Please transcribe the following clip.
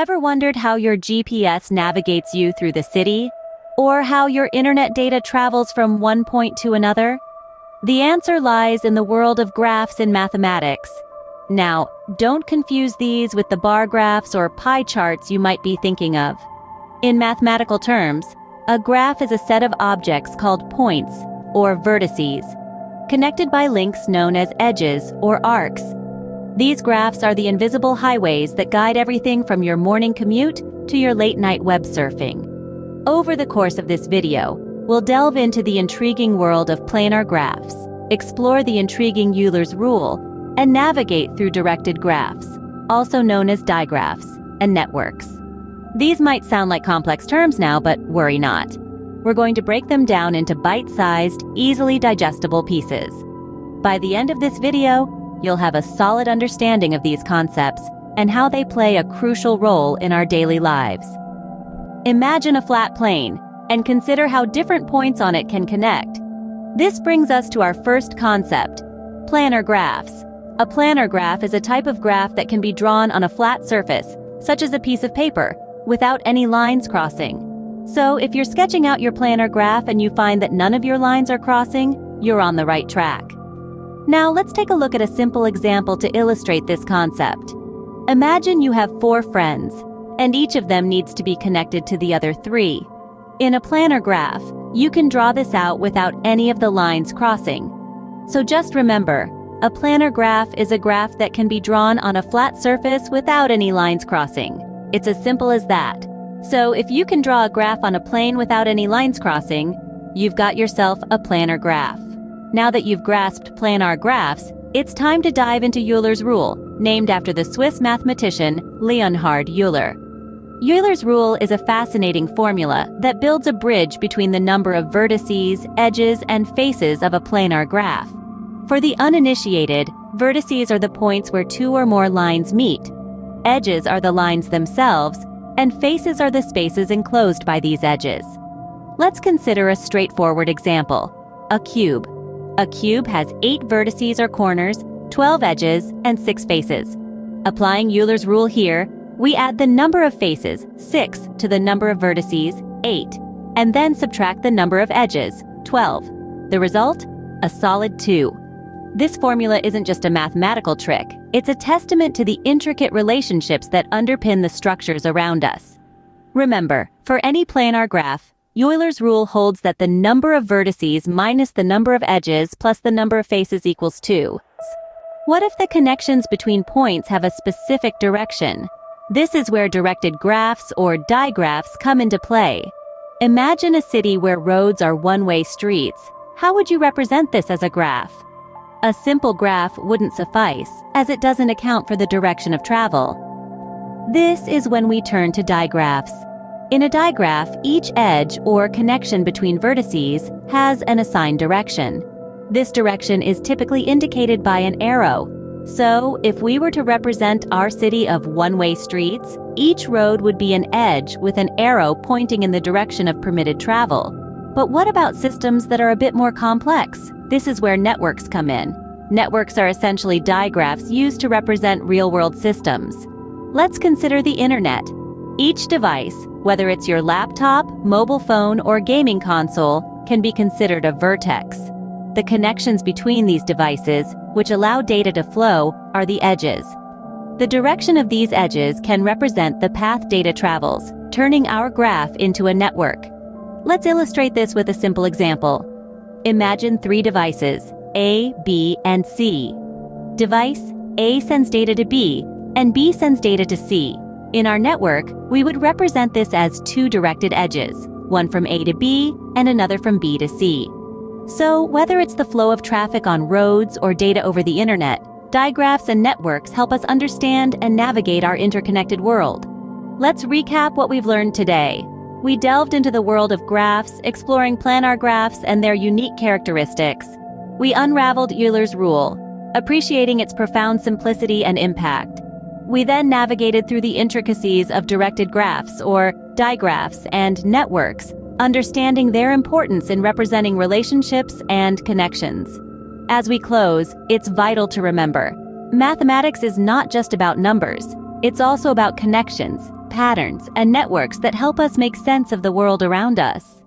Ever wondered how your GPS navigates you through the city? Or how your internet data travels from one point to another? The answer lies in the world of graphs in mathematics. Now, don't confuse these with the bar graphs or pie charts you might be thinking of. In mathematical terms, a graph is a set of objects called points, or vertices, connected by links known as edges or arcs. These graphs are the invisible highways that guide everything from your morning commute to your late-night web surfing. Over the course of this video, we'll delve into the intriguing world of planar graphs, explore the intriguing Euler's rule, and navigate through directed graphs, also known as digraphs, and networks. These might sound like complex terms now, but worry not. We're going to break them down into bite-sized, easily digestible pieces. By the end of this video, you'll have a solid understanding of these concepts and how they play a crucial role in our daily lives. Imagine a flat plane, and consider how different points on it can connect. This brings us to our first concept, planar graphs. A planar graph is a type of graph that can be drawn on a flat surface, such as a piece of paper, without any lines crossing. So if you're sketching out your planar graph and you find that none of your lines are crossing, you're on the right track. Now let's take a look at a simple example to illustrate this concept. Imagine you have 4 friends, and each of them needs to be connected to the other 3. In a planar graph, you can draw this out without any of the lines crossing. So just remember, a planar graph is a graph that can be drawn on a flat surface without any lines crossing. It's as simple as that. So if you can draw a graph on a plane without any lines crossing, you've got yourself a planar graph. Now that you've grasped planar graphs, it's time to dive into Euler's rule, named after the Swiss mathematician Leonhard Euler. Euler's rule is a fascinating formula that builds a bridge between the number of vertices, edges, and faces of a planar graph. For the uninitiated, vertices are the points where 2 or more lines meet. Edges are the lines themselves, and faces are the spaces enclosed by these edges. Let's consider a straightforward example, a cube. A cube has 8 vertices or corners, 12 edges, and 6 faces. Applying Euler's rule here, we add the number of faces, 6, to the number of vertices, 8, and then subtract the number of edges, 12. The result? A solid 2. This formula isn't just a mathematical trick, it's a testament to the intricate relationships that underpin the structures around us. Remember, for any planar graph, Euler's rule holds that the number of vertices minus the number of edges plus the number of faces equals 2. What if the connections between points have a specific direction? This is where directed graphs or digraphs come into play. Imagine a city where roads are one-way streets. How would you represent this as a graph? A simple graph wouldn't suffice, as it doesn't account for the direction of travel. This is when we turn to digraphs. In a digraph, each edge or connection between vertices has an assigned direction. This direction is typically indicated by an arrow. So, if we were to represent our city of one-way streets, each road would be an edge with an arrow pointing in the direction of permitted travel. But what about systems that are a bit more complex? This is where networks come in. Networks are essentially digraphs used to represent real-world systems. Let's consider the internet. Each device, whether it's your laptop, mobile phone, or gaming console, can be considered a vertex. The connections between these devices, which allow data to flow, are the edges. The direction of these edges can represent the path data travels, turning our graph into a network. Let's illustrate this with a simple example. Imagine 3 devices, A, B, and C. Device A sends data to B, and B sends data to C. In our network, we would represent this as 2 directed edges, one from A to B and another from B to C. So, whether it's the flow of traffic on roads or data over the internet, digraphs and networks help us understand and navigate our interconnected world. Let's recap what we've learned today. We delved into the world of graphs, exploring planar graphs and their unique characteristics. We unraveled Euler's rule, appreciating its profound simplicity and impact. We then navigated through the intricacies of directed graphs, or digraphs, and networks, understanding their importance in representing relationships and connections. As we close, it's vital to remember, mathematics is not just about numbers, it's also about connections, patterns, and networks that help us make sense of the world around us.